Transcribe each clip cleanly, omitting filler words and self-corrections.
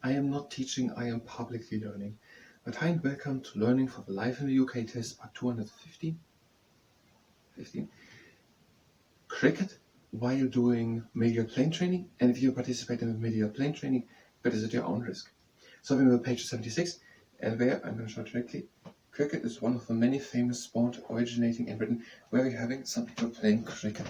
I am not teaching, I am publicly learning. But hi and welcome to Learning for the Life in the UK test part 215. Cricket while doing medial plane training, and if you participate in the medial plane training, that is at your own risk. So we're on page 76, and there I'm going to show directly. Cricket is one of the many famous sports originating in Britain, where we're having some people playing cricket.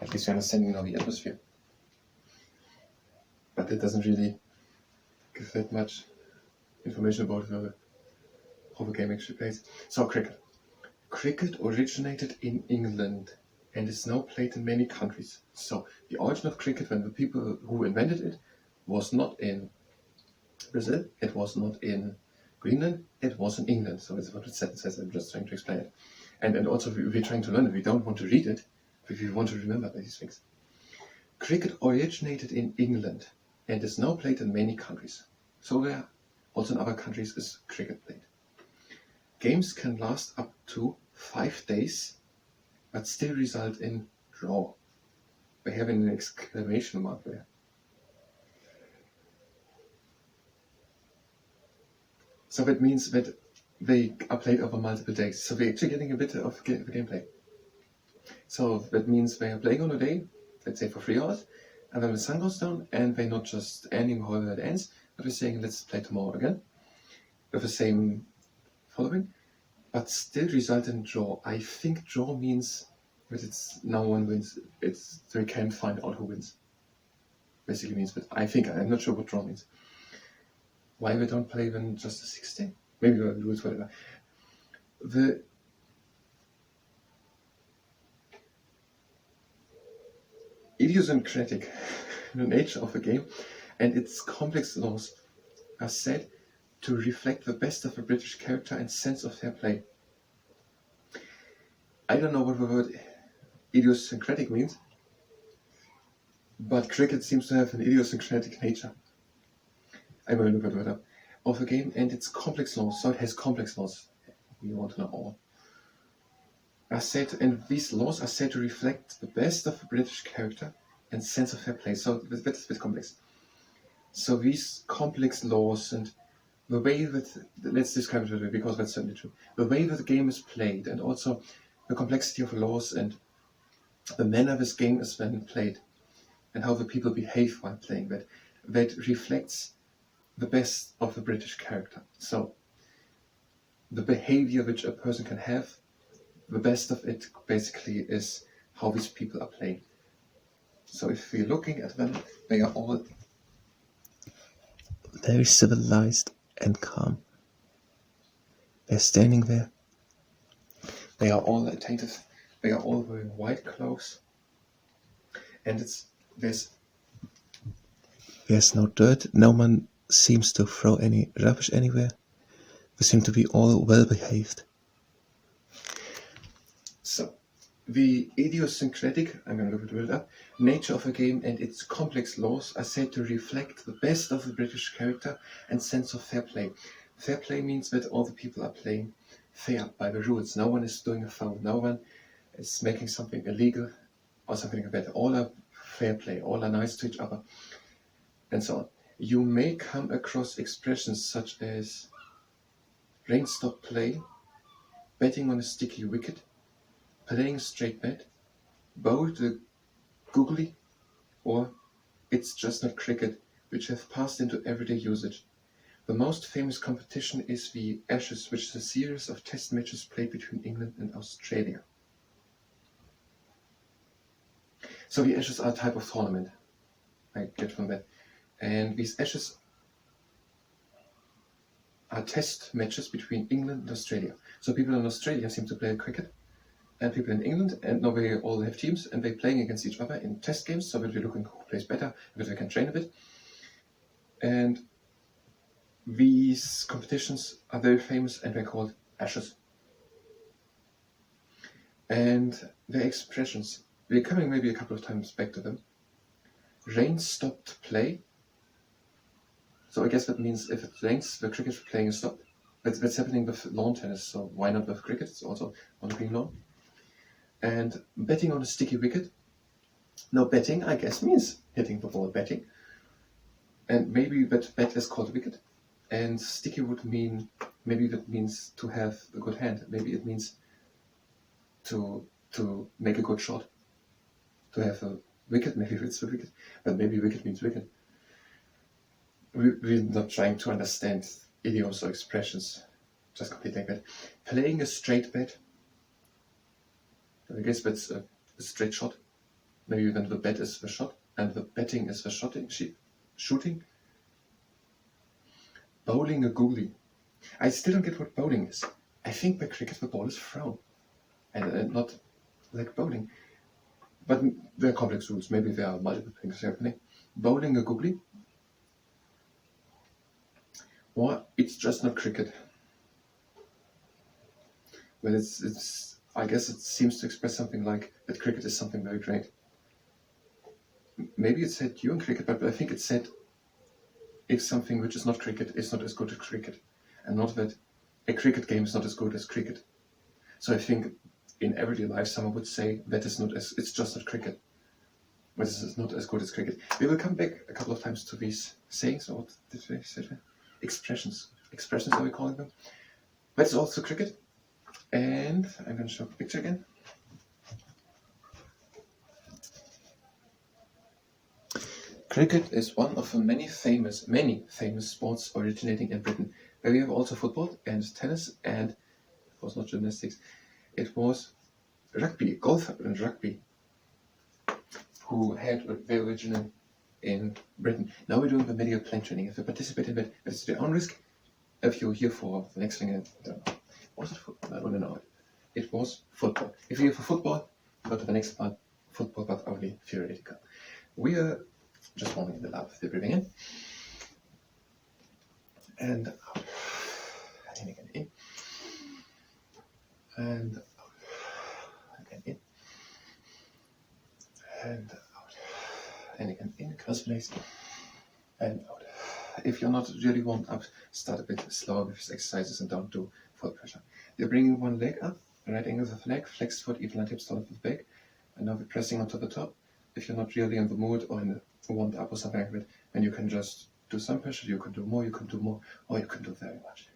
At least you're understanding now the atmosphere. But it doesn't really give that much information about how the game actually plays. So cricket. Cricket originated in England and is now played in many countries. So the origin of cricket, when the people who invented it, was not in Brazil, it was not in Greenland, it was in England. So it's what it says. I'm just trying to explain it. And also we're trying to learn it. We don't want to read it, but we want to remember these things. Cricket originated in England and is now played in many countries. So there, also in other countries, is cricket played. Games can last up to 5 days, but still result in draw. By having an exclamation mark there. So that means that they are played over multiple days. So we're actually getting a bit of the gameplay. So that means they are playing on a day, let's say for 3 hours, and then the sun goes down, and they're not just ending however it ends, but we're saying let's play tomorrow again, with the same following, but still result in draw. I think draw means that it's no one wins. It's they can't find out who wins. Basically means, but I'm not sure what draw means. Why we don't play then just a 6-day? Maybe we'll do it whatever. The idiosyncratic nature of the game and its complex laws are said to reflect the best of a British character and sense of fair play. I don't know what the word idiosyncratic means, but cricket seems to have an idiosyncratic nature. I'm going to look that word up. Of the game and its complex laws, so it has complex laws. We want to know all. And these laws are said to reflect the best of the British character and sense of fair play. So that's a bit complex. So these complex laws and the way that, let's describe it because that's certainly true. The way that the game is played and also the complexity of the laws and the manner this game is when played and how the people behave while playing that reflects the best of the British character. So the behavior which a person can have, the best of it basically is how these people are playing. So if we're looking at them, they are all very civilized and calm. They're standing there. They are all attentive. They are all wearing white clothes. And there's no dirt. No one seems to throw any rubbish anywhere. They seem to be all well behaved. So, the idiosyncratic, I'm going to look it up, nature of a game and its complex laws are said to reflect the best of the British character and sense of fair play. Fair play means that all the people are playing fair by the rules. No one is doing a foul. No one is making something illegal or something like that. All are fair play. All are nice to each other. And so on. You may come across expressions such as rain stop play, betting on a sticky wicket, playing straight bet, bowl the googly, or it's just not cricket, which have passed into everyday usage. The most famous competition is the Ashes, which is a series of test matches played between England and Australia. So the Ashes are a type of tournament, I get from that. And these Ashes are test matches between England and Australia. So people in Australia seem to play cricket, and people in England, and now they all have teams, and they're playing against each other in test games, so that we're looking who plays better, that they can train a bit. And these competitions are very famous, and they're called Ashes. And their expressions, we're coming maybe a couple of times back to them. Rain stopped play. So I guess that means if it rains, the cricket playing is stopped. That's happening with lawn tennis, so why not with cricket? It's also on a green lawn. And betting on a sticky wicket. Now betting, I guess, means hitting the ball betting. And maybe that bet is called wicket. And sticky would mean, maybe that means to have a good hand. Maybe it means to make a good shot. To have a wicket, maybe it's a wicket. But maybe wicket means wicket. We're not trying to understand idioms or expressions. Just completely like that. Playing a straight bet. I guess that's a straight shot. Maybe when the bet is the shot and the betting is the shooting. Bowling a googly. I still don't get what bowling is. I think by cricket the ball is thrown and not like bowling. But there are complex rules. Maybe there are multiple things happening. Bowling a googly. Or it's just not cricket. Well, it's. I guess it seems to express something like that cricket is something very great. Maybe it said you in cricket, but I think it said if something which is not cricket is not as good as cricket, and not that a cricket game is not as good as cricket. So I think in everyday life someone would say that is not as it's just not cricket. But this is not as good as cricket. We will come back a couple of times to these sayings, or what did they say? Expressions. Expressions are we calling them? But it's also cricket. And I'm going to show a picture again. Cricket is one of the many famous sports originating in Britain. Where we have also football and tennis, and it was not gymnastics. It was rugby, golf and rugby, who had their origin in Britain. Now we're doing the medical plane training. If you participate in that, it's their own risk. If you're here for the next thing, I don't know. Was it football? I don't know. It was football. If you're here for football, go to the next part. Football, but only theoretical. We are just warming in the lab. They're breathing in and out. And again in and out. Again in and out. And again in. Cross place and out. If you're not really warmed up, start a bit slower with these exercises and don't do full pressure. You're bringing one leg up, right angle of the leg, flexed foot, even line hips, start with the back, and now we're pressing onto the top. If you're not really in the mood or in the warmed up or something like that, then you can just do some pressure, you can do more, or you can do very much.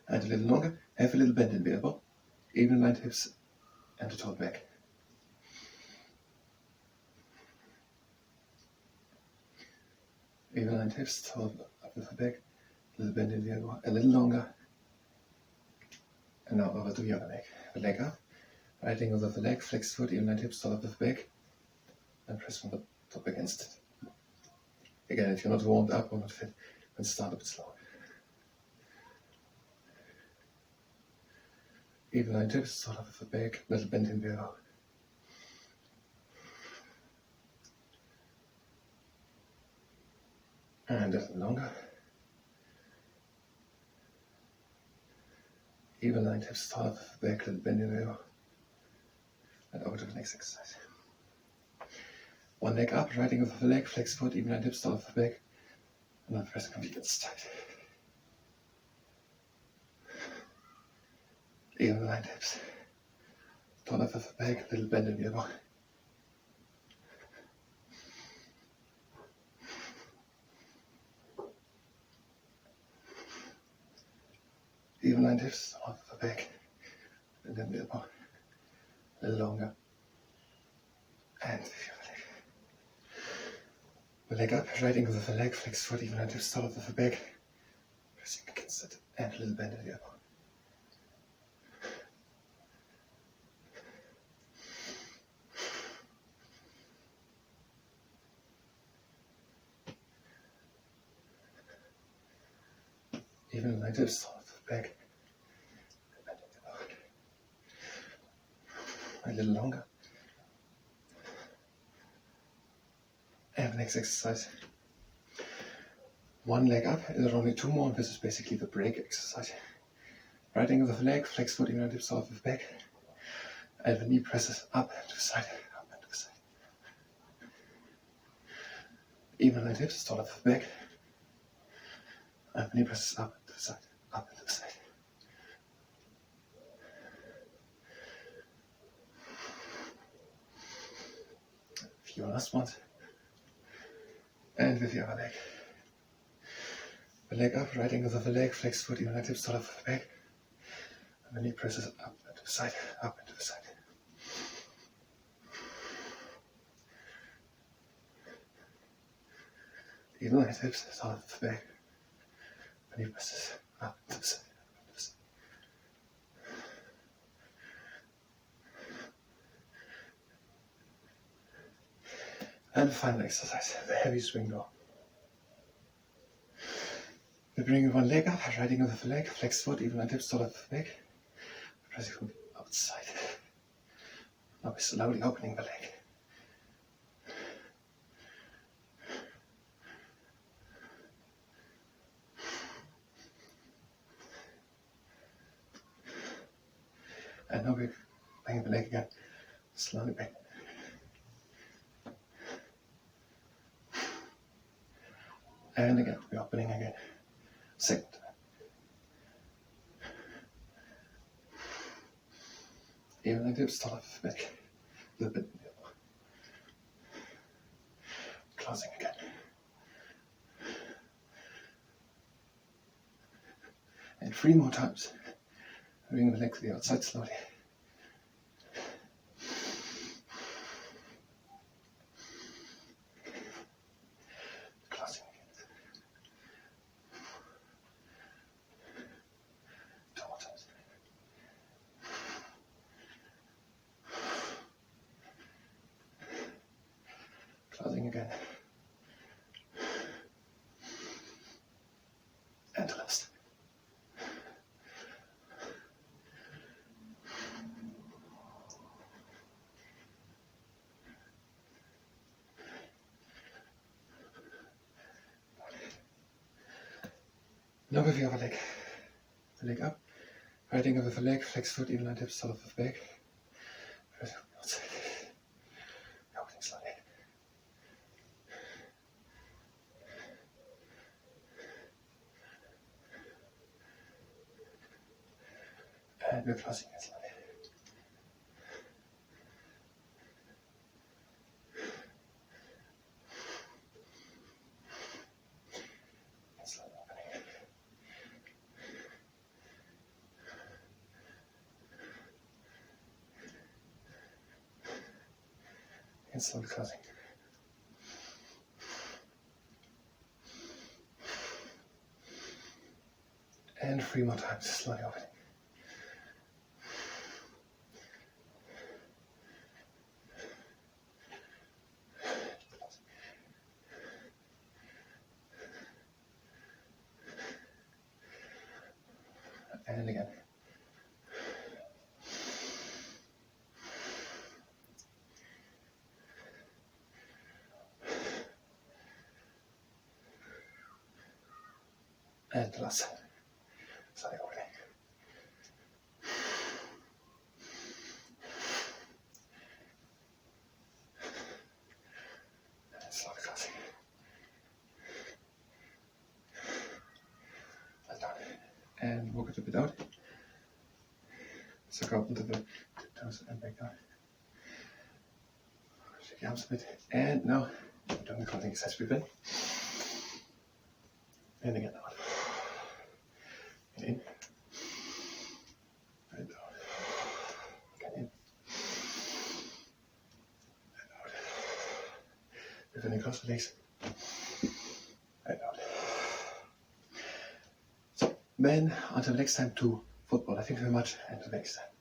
And a little longer, have a little bend in the elbow, even line hips, and the tall back. Even line hips, tall up with the back, a little bend in the elbow, a little longer. And now over to the other leg. The leg up, right angle of the leg, flexed foot, even line hips, tall up with the back, and press from the top against it. Again, if you're not warmed up or not fit, then start a bit slow. Even line hips, tall up with the back, little bend in the elbow. And a little longer. Even line hips, tall up with the back, little bend in the elbow. And over to the next exercise. One leg up, right angle of the leg, flex foot, even line hips, tall up with the back. And then press completely tight. Even line hips, tall up with the back, little bend in the elbow. Even line hips, tall up with the back, and then the elbow. A little longer. And the leg up, right angle of the leg, flex foot, even line hips, tall up with the back. Pressing against it, and a little bend in the elbow. Even line hips, tall up with the back. A little longer. And the next exercise. One leg up, there are only two more. This is basically the break exercise. Right angle of the leg, flex foot, even hips off the back. And the knee presses up to the side, up and to the side. Even line hips, tall up the back. And the knee presses up to the side, up and to the side. your last one. And with the other leg. The leg up, right angle of the leg, flex foot, even tips sort of back. And the knee presses up and to the side, up and to the side. Even tips sort of back. The knee presses up and to the side. And the final exercise, the heavy swing door. We bring one leg up, right angle of the leg, flex foot, even on tips toward the back. Pressing from the outside. Now we're slowly opening the leg. And now we're bringing the leg again, slowly back. And again, we're opening again. Second time. Even like tips start off back. A little bit. Closing again. And 3 more times. Bring the leg to the outside slowly. Closing again. 2 more times. Closing again. And last. Now with the other leg. The leg up. Right angle with the leg, flex foot, even line tips, top of the back. Press from the outside. Opening slowly. And we're closing it slowly. And slowly opening. And slowly closing. And 3 more times, slowly opening. And again. And the last time. Slowly opening. And slowly closing. Well done. And walk it a bit out. So go up into the toes and back down. Shake your arms a bit. And now we're doing the closing exercise. Breathe in. And again out. And in. And out. Again in. And out. Breathe in and close the legs. And out. So then until next time to football. Thank you very much and until next time.